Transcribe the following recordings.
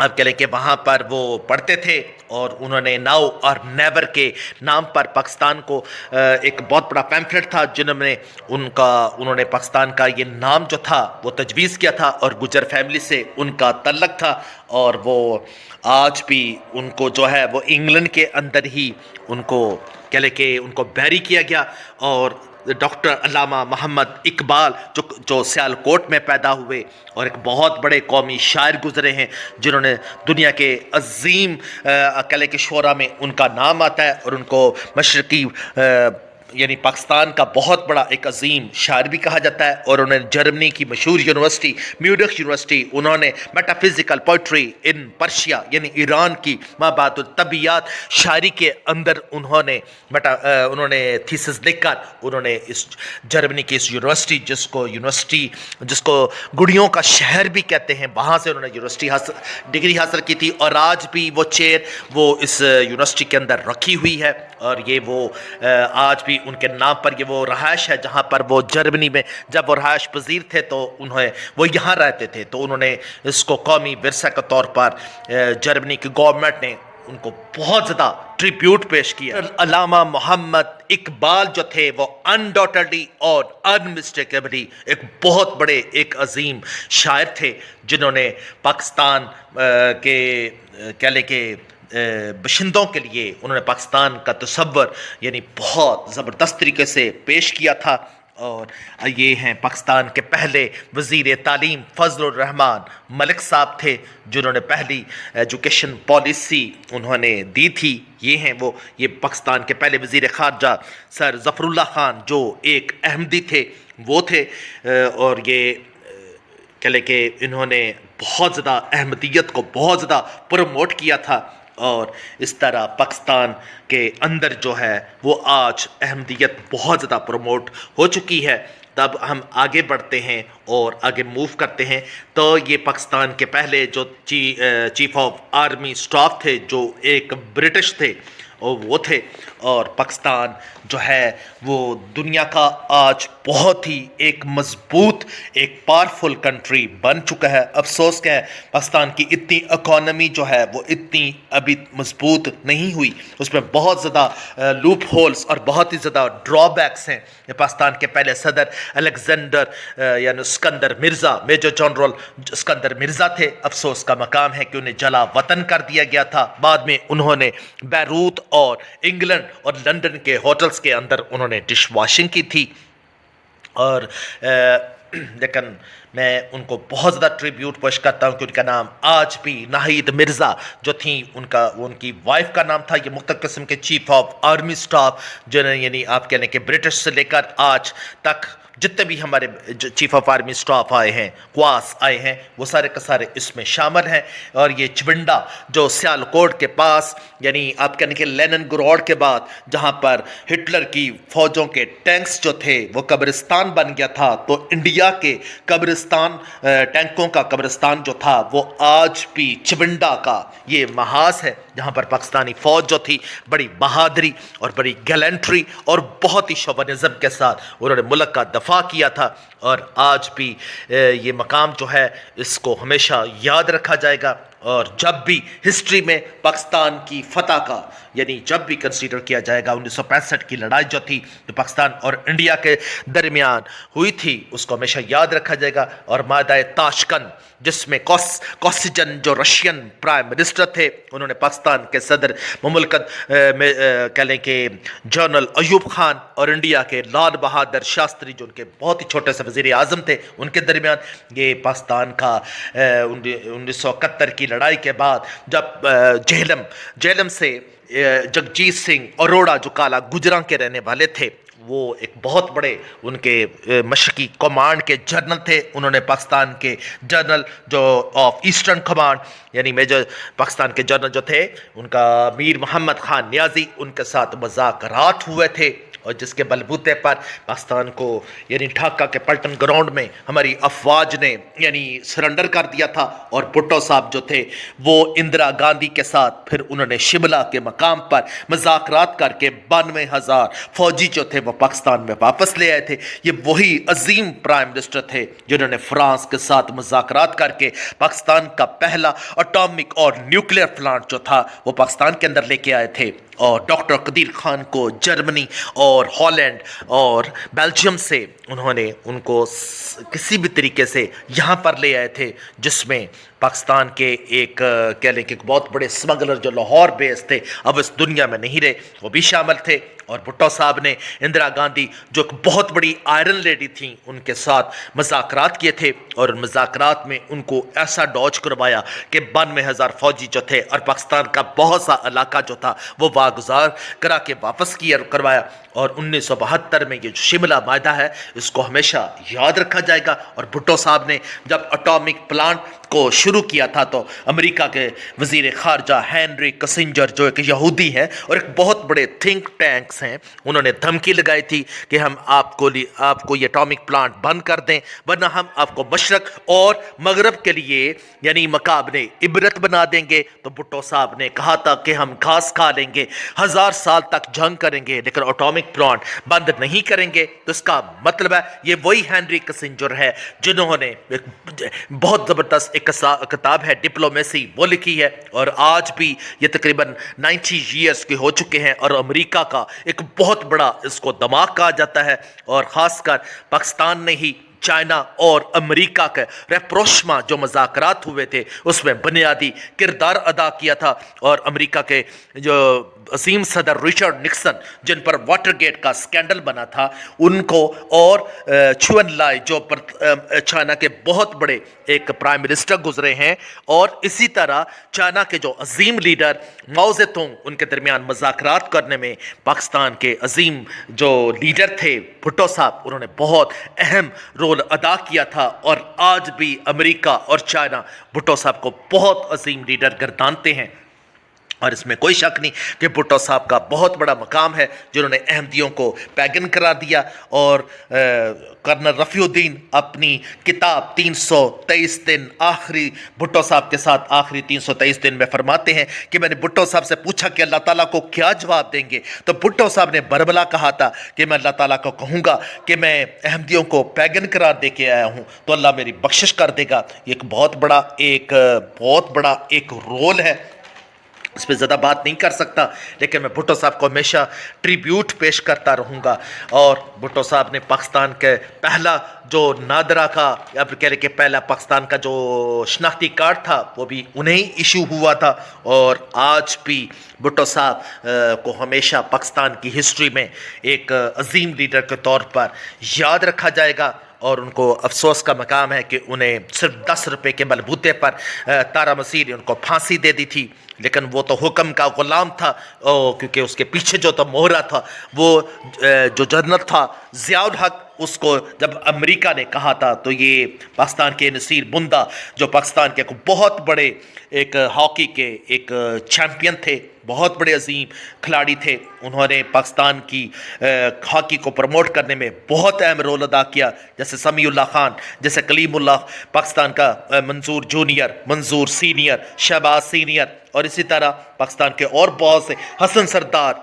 آپ کہہ لیں کہ وہاں پر وہ پڑھتے تھے اور انہوں نے ناؤ اور نیور کے نام پر پاکستان کو ایک بہت بڑا پیمفلٹ تھا جنہوں نے انہوں نے پاکستان کا یہ نام جو تھا وہ تجویز کیا تھا اور گجر فیملی سے ان کا تعلق تھا اور وہ آج بھی ان کو جو ہے وہ انگلینڈ کے اندر ہی ان کو کہہ لیں کہ ان کو بیری کیا گیا اور ڈاکٹر علامہ محمد اقبال جو سیالکوٹ میں پیدا ہوئے اور ایک بہت بڑے قومی شاعر گزرے ہیں جنہوں نے دنیا کے عظیم قلعے کے شعراء میں ان کا نام آتا ہے اور ان کو مشرقی یعنی پاکستان کا بہت بڑا ایک عظیم شاعر بھی کہا جاتا ہے اور انہوں نے جرمنی کی مشہور یونیورسٹی میونخ یونیورسٹی انہوں نے میٹا فزیکل پوئٹری ان پرشیا یعنی ایران کی مابعد الطبیعیات شاعری کے اندر انہوں نے تھیسس لکھ کر انہوں نے اس جرمنی کی اس یونیورسٹی جس کو گڑیوں کا شہر بھی کہتے ہیں وہاں سے انہوں نے یونیورسٹی ڈگری حاصل کی تھی اور آج بھی وہ چیئر وہ اس یونیورسٹی کے اندر رکھی ہوئی ہے اور یہ وہ آج بھی ان کے نام پر یہ وہ رہائش ہے جہاں پر وہ جرمنی میں جب وہ رہائش پذیر تھے تو وہ یہاں رہتے تھے تو انہوں نے اس کو قومی ورثہ کے طور پر جرمنی کی گورنمنٹ نے ان کو بہت زیادہ ٹریبیوٹ پیش کیا. علامہ محمد اقبال جو تھے وہ انڈاؤٹڈلی اور انمسٹیکیبلی ایک بہت بڑے ایک عظیم شاعر تھے جنہوں نے پاکستان کے کہہ لیں کہ باشندوں کے لیے انہوں نے پاکستان کا تصور یعنی بہت زبردست طریقے سے پیش کیا تھا اور یہ ہیں پاکستان کے پہلے وزیر تعلیم فضل الرحمان ملک صاحب تھے جنہوں نے پہلی ایجوکیشن پالیسی انہوں نے دی تھی. یہ پاکستان کے پہلے وزیر خارجہ سر ظفر اللہ خان جو ایک احمدی تھے وہ تھے اور یہ کہہ لیں کہ انہوں نے بہت زیادہ احمدیت کو بہت زیادہ پروموٹ کیا تھا اور اس طرح پاکستان کے اندر جو ہے وہ آج احمدیت بہت زیادہ پروموٹ ہو چکی ہے. تب ہم آگے بڑھتے ہیں اور آگے موو کرتے ہیں تو یہ پاکستان کے پہلے جو چیف آف آرمی اسٹاف تھے جو ایک برٹش تھے اور وہ تھے اور پاکستان جو ہے وہ دنیا کا آج بہت ہی ایک مضبوط ایک پاورفل کنٹری بن چکا ہے. افسوس کہ پاکستان کی اتنی اکانومی جو ہے وہ اتنی ابھی مضبوط نہیں ہوئی, اس میں بہت زیادہ لوپ ہولز اور بہت ہی زیادہ ڈرا بیکس ہیں. پاکستان کے پہلے صدر الیگزینڈر یعنی اسکندر مرزا میجر جنرل اسکندر مرزا تھے. افسوس کا مقام ہے کہ انہیں جلا وطن کر دیا گیا تھا. بعد میں انہوں نے بیروت اور انگلینڈ اور لندن کے ہوٹلز کے اندر انہوں نے ڈش واشنگ کی تھی اور لیکن میں ان کو بہت زیادہ ٹریبیوٹ پیش کرتا ہوں کہ ان کا نام آج بھی ناہید مرزا جو تھیں ان کی وائف کا نام تھا. یہ مختلف قسم کے چیف آف آرمی اسٹاف جنہیں یعنی آپ کہنے کہ برٹش سے لے کر آج تک جتنے بھی ہمارے چیف آف آرمی اسٹاف آئے ہیں قواس آئے ہیں وہ سارے کے سارے اس میں شامل ہیں. اور یہ چونڈا جو سیالکوٹ کے پاس یعنی آپ کہنے کہ لینن گراڈ کے بعد جہاں پر ہٹلر کی فوجوں کے ٹینکس جو تھے وہ قبرستان بن گیا تھا تو انڈیا کے قبرستان ٹینکوں کا قبرستان جو تھا وہ آج بھی چونڈا کا یہ محاذ ہے جہاں پر پاکستانی فوج جو تھی بڑی بہادری اور بڑی گیلنٹری اور بہت ہی شوونزم کے ساتھ انہوں نے ملک کا دفاع کیا تھا. اور آج بھی یہ مقام جو ہے اس کو ہمیشہ یاد رکھا جائے گا اور جب بھی ہسٹری میں پاکستان کی فتح کا یعنی جب بھی کنسیڈر کیا جائے گا 1965 کی لڑائی جو تھی جو پاکستان اور انڈیا کے درمیان ہوئی تھی اس کو ہمیشہ یاد رکھا جائے گا. اور معاہدہ تاشکند جس میں کوسیجن جو رشین پرائم منسٹر تھے انہوں نے پاکستان کے صدر مملکت میں کہہ لیں کہ جنرل ایوب خان اور انڈیا کے لال بہادر شاستری جو ان کے بہت ہی چھوٹے سے وزیر اعظم تھے ان کے درمیان یہ پاکستان کا 1971 کی لڑائی کے بعد جب جہلم سے جگجیت سنگھ اروڑا جو کالا گجراں کے رہنے والے تھے وہ ایک بہت بڑے ان کے مشرقی کمانڈ کے جنرل تھے. انہوں نے پاکستان کے جنرل جو آف ایسٹرن کمانڈ یعنی میجر پاکستان کے جنرل جو تھے ان کا میر محمد خان نیازی ان کے ساتھ مذاکرات ہوئے تھے اور جس کے بلبوتے پر پاکستان کو یعنی ڈھاکہ کے پلٹن گراؤنڈ میں ہماری افواج نے یعنی سرنڈر کر دیا تھا، اور بھٹو صاحب جو تھے وہ اندرا گاندھی کے ساتھ پھر انہوں نے شملہ کے مقام پر مذاکرات کر کے 92,000 فوجی جو تھے وہ پاکستان میں واپس لے آئے تھے۔ یہ وہی عظیم پرائم منسٹر تھے جنہوں نے فرانس کے ساتھ مذاکرات کر کے پاکستان کا پہلا اٹامک اور نیوکلیئر پلانٹ جو تھا وہ پاکستان کے اندر لے کے آئے تھے، اور ڈاکٹر قدیر خان کو جرمنی اور ہالینڈ اور بیلجیم سے انہوں نے ان کو کسی بھی طریقے سے یہاں پر لے آئے تھے، جس میں پاکستان کے ایک کہہ لیں کہ ایک بہت بڑے سمگلر جو لاہور بیس تھے، اب اس دنیا میں نہیں رہے، وہ بھی شامل تھے۔ اور بھٹو صاحب نے اندرا گاندھی جو ایک بہت بڑی آئرن لیڈی تھیں ان کے ساتھ مذاکرات کیے تھے، اور ان مذاکرات میں ان کو ایسا ڈوج کروایا کہ 92,000 فوجی جو تھے اور پاکستان کا بہت سا علاقہ جو تھا وہ واگزار کرا کے واپس کروایا۔ اور 1972 میں یہ جو شملہ معاہدہ ہے اس کو ہمیشہ یاد رکھا جائے گا۔ اور بھٹو صاحب نے جب اٹامک پلانٹ کو شروع کیا تھا تو امریکہ کے وزیر خارجہ ہینری کسنجر جو ایک یہودی ہیں اور ایک بہت بڑے تھنک ٹینکس ہیں، انہوں نے دھمکی لگائی تھی کہ ہم آپ کو یہ اٹامک پلانٹ بند کر دیں، ورنہ ہم آپ کو مشرق اور مغرب کے لیے یعنی مقابلے عبرت بنا دیں گے۔ تو بھٹو صاحب نے کہا تھا کہ ہم گھاس کھا لیں گے، 1000 سال تک جنگ کریں گے، لیکن اٹامک پلانٹ بند نہیں کریں گے۔ تو اس کا مطلب ہے یہ وہی ہینری کسنجر ہے جنہوں نے ایک بہت زبردست ایک کتاب ہے ڈپلومیسی وہ لکھی ہے، اور آج بھی یہ تقریباً 90 ایئرز کے ہو چکے ہیں، اور امریکہ کا ایک بہت بڑا اس کو دماغ کہا جاتا ہے، اور خاص کر پاکستان نے ہی چائنا اور امریکہ کے ریپروشما جو مذاکرات ہوئے تھے اس میں بنیادی کردار ادا کیا تھا۔ اور امریکہ کے جو عظیم صدر رچرڈ نکسن جن پر واٹر گیٹ کا سکینڈل بنا تھا ان کو، اور چون لائے جو چائنا کے بہت بڑے ایک پرائم منسٹر گزرے ہیں، اور اسی طرح چائنا کے جو عظیم لیڈر ماؤ زے تونگ ان کے درمیان مذاکرات کرنے میں پاکستان کے عظیم جو لیڈر تھے بھٹو صاحب انہوں نے بہت اہم رول ادا کیا تھا۔ اور آج بھی امریکہ اور چائنا بھٹو صاحب کو بہت عظیم لیڈر گردانتے ہیں، اور اس میں کوئی شک نہیں کہ بھٹو صاحب کا بہت بڑا مقام ہے جنہوں نے احمدیوں کو پیگن قرار دیا۔ اور کرنل رفیع الدین اپنی کتاب 323 دن آخری بھٹو صاحب کے ساتھ آخری 323 دن میں فرماتے ہیں کہ میں نے بھٹو صاحب سے پوچھا کہ اللہ تعالیٰ کو کیا جواب دیں گے، تو بھٹو صاحب نے بربلا کہا تھا کہ میں اللہ تعالیٰ کو کہوں گا کہ میں احمدیوں کو پیگن قرار دے کے آیا ہوں تو اللہ میری بخشش کر دے گا۔ یہ ایک بہت بڑا ایک رول ہے، اس پہ زیادہ بات نہیں کر سکتا، لیکن میں بھٹو صاحب کو ہمیشہ ٹریبیوٹ پیش کرتا رہوں گا۔ اور بھٹو صاحب نے پاکستان کے پہلا جو نادرہ کا یا پھر کہہ لیں کہ پہلا پاکستان کا جو شناختی کارڈ تھا وہ بھی انہیں ایشو ہوا تھا، اور آج بھی بھٹو صاحب کو ہمیشہ پاکستان کی ہسٹری میں ایک عظیم لیڈر کے طور پر یاد رکھا جائے گا۔ اور ان کو افسوس کا مقام ہے کہ انہیں صرف 10 روپے کے بلبوتے پر تارا مسیح نے ان کو پھانسی دے دی تھی، لیکن وہ تو حکم کا غلام تھا، کیونکہ اس کے پیچھے جو تو مہرہ تھا وہ جو جنرل تھا ضیاء الحق، اس کو جب امریکہ نے کہا تھا تو یہ پاکستان کے نصیر بندہ جو پاکستان کے بہت بڑے ایک ہاکی کے ایک چیمپئن تھے، بہت بڑے عظیم کھلاڑی تھے، انہوں نے پاکستان کی ہاکی کو پروموٹ کرنے میں بہت اہم رول ادا کیا، جیسے سمیع اللہ خان، جیسے کلیم اللہ پاکستان کا، منظور جونیئر، منظور سینئر، شہباز سینئر، اور اسی طرح پاکستان کے اور بہت سے، حسن سردار۔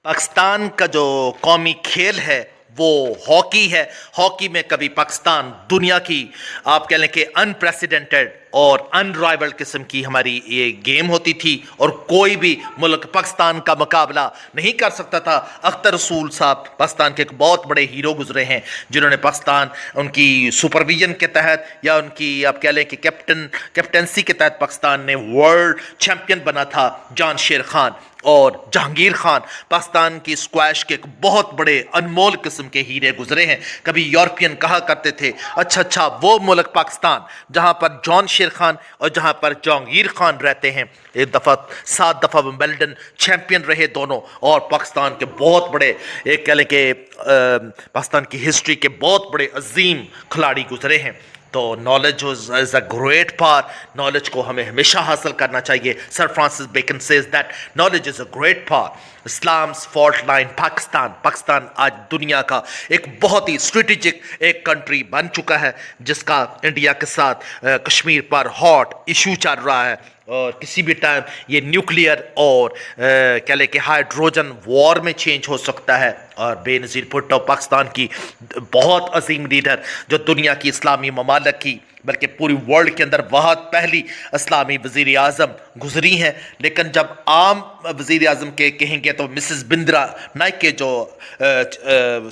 پاکستان کا جو قومی کھیل ہے وہ ہاکی ہے۔ ہاکی میں کبھی پاکستان دنیا کی آپ کہہ لیں کہ انپریسیڈنٹڈ اور ان رائیول قسم کی ہماری یہ گیم ہوتی تھی، اور کوئی بھی ملک پاکستان کا مقابلہ نہیں کر سکتا تھا۔ اختر رسول صاحب پاکستان کے ایک بہت بڑے ہیرو گزرے ہیں جنہوں نے پاکستان ان کی سپرویژن کے تحت یا ان کی آپ کہہ لیں کہ کیپٹنسی کے تحت پاکستان نے ورلڈ چیمپئن بنا تھا۔ جان شیر خان اور جہانگیر خان پاکستان کی اسکواش کے ایک بہت بڑے انمول قسم کے ہیرے گزرے ہیں۔ کبھی یورپین کہا کرتے تھے اچھا وہ ملک پاکستان جہاں پر جان شیر خان اور جہاں پر جہانگیر خان رہتے ہیں، ایک دفعہ 7 دفعہ ومبلڈن چیمپئن رہے دونوں، اور پاکستان کے بہت بڑے ایک کہہ لیں کہ پاکستان کی ہسٹری کے بہت بڑے عظیم کھلاڑی گزرے ہیں۔ تو knowledge is a great power. Knowledge کو ہمیں ہمیشہ حاصل کرنا چاہیے. Sir Francis Bacon says that knowledge is a great power. اسلام's فالٹ لائن پاکستان. پاکستان آج دنیا کا ایک بہت ہی اسٹریٹجک ایک کنٹری بن چکا ہے جس کا انڈیا کے ساتھ کشمیر پر ہاٹ ایشو چل رہا ہے, اور کسی بھی ٹائم یہ نیوکلیئر اور کہہ لیں کہ ہائیڈروجن وار میں چینج ہو سکتا ہے. اور بے نظیر بھٹو پاکستان کی بہت عظیم لیڈر جو دنیا کی اسلامی ممالک کی بلکہ پوری ورلڈ کے اندر بہت پہلی اسلامی وزیر اعظم گزری ہیں. لیکن جب عام وزیر اعظم کے کہیں گے تو مسز بندرا نائک کے جو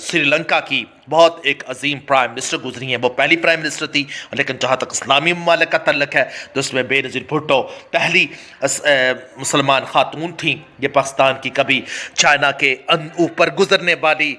سری لنکا کی بہت ایک عظیم پرائم منسٹر گزری ہیں, وہ پہلی پرائم منسٹر تھی. لیکن جہاں تک اسلامی ممالک کا تعلق ہے تو اس میں بے نظیر بھٹو پہلی مسلمان خاتون تھیں. یہ پاکستان کی کبھی چائنا کے اوپر گزرنے والی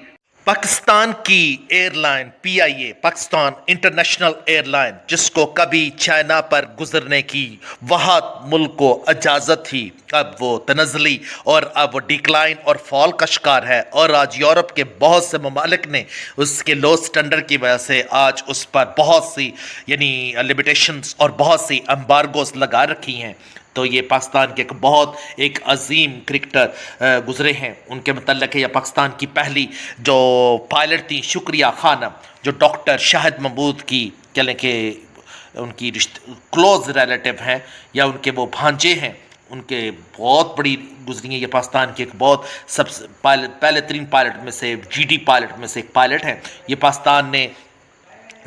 پاکستان کی ایئر لائن پی آئی اے پاکستان انٹرنیشنل ایئر لائن جس کو کبھی چائنا پر گزرنے کی وہاں ملک کو اجازت تھی, اب وہ تنزلی اور اب وہ ڈیکلائن اور فال کا شکار ہے. اور آج یورپ کے بہت سے ممالک نے اس کے لو سٹینڈرڈ کی وجہ سے آج اس پر بہت سی یعنی لمیٹیشنز اور بہت سی امبارگوز لگا رکھی ہیں. تو یہ پاکستان کے بہت ایک عظیم کرکٹر گزرے ہیں, ان کے متعلق ہے. یا پاکستان کی پہلی جو پائلٹ تھیں شکریہ خانم, جو ڈاکٹر شاہد محمود کی کہہ لیں کہ ان کی کلوز ریلیٹو ہیں یا ان کے وہ بھانجے ہیں, ان کے بہت بڑی گزری ہیں. یہ پاکستان کے ایک بہت پہلے ترین پائلٹ میں سے جی ڈی پائلٹ میں سے ایک پائلٹ ہیں. یہ پاکستان نے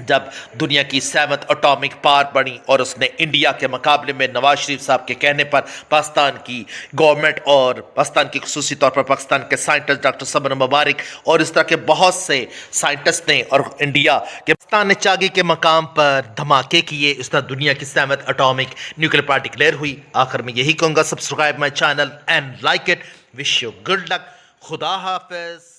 جب دنیا کی 7th اٹامک پاور بنی اور اس نے انڈیا کے مقابلے میں نواز شریف صاحب کے کہنے پر پاکستان کی گورنمنٹ اور پاکستان کی خصوصی طور پر پاکستان کے سائنٹسٹ ڈاکٹر صبر مبارک اور اس طرح کے بہت سے سائنٹسٹ نے اور انڈیا کے پاکستان نے چاگی کے مقام پر دھماکے کیے. اس طرح دنیا کی 7th atomic nuclear power declare ہوئی. آخر میں یہی کہوں گا, subscribe my channel and like it. Wish you good luck. خدا حافظ.